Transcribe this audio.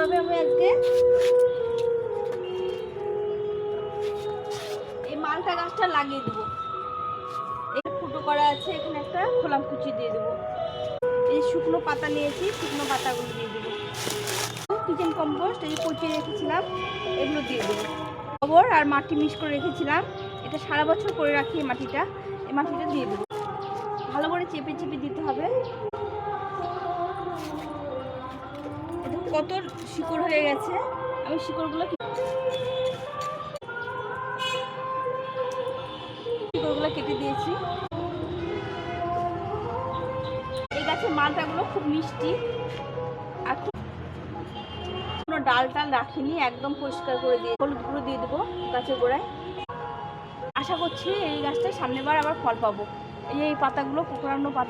টবে আমি আজকে এই মালটা গাছটা লাগিয়ে দেবো। এই ফুটো করা আছে, এখানে একটা খোলাম কুচি দিয়ে দেবো। এই শুকনো পাতা নিয়েছি, শুকনো পাতাগুলো দিয়ে দেবো। কিচেন কম্পোস্ট এই পচিয়ে রেখেছিলাম, এগুলো দিয়ে দেবো। গোবর আর মাটি মিক্স করে রেখেছিলাম, এটা সারা বছর করে রাখি। এই মাটিটা দিয়ে দেবো। ভালো করে চেপে চেপে দিতে হবে। কত শিকড় হয়ে গেছে, আমি শিকড়গুলো কেটে দিয়েছি। এই গাছের মালটাগুলো খুব মিষ্টি আর কোনো ডাল টাল রাখিনি, একদম পরিষ্কার করে দিয়ে হলুদ গুঁড়ো দিয়ে দেবো গাছের গোড়ায়। আশা করছি এই গাছটা সামনেবার আবার ফল পাবো। এই পাতাগুলো কোঁকড়ানো পাতা।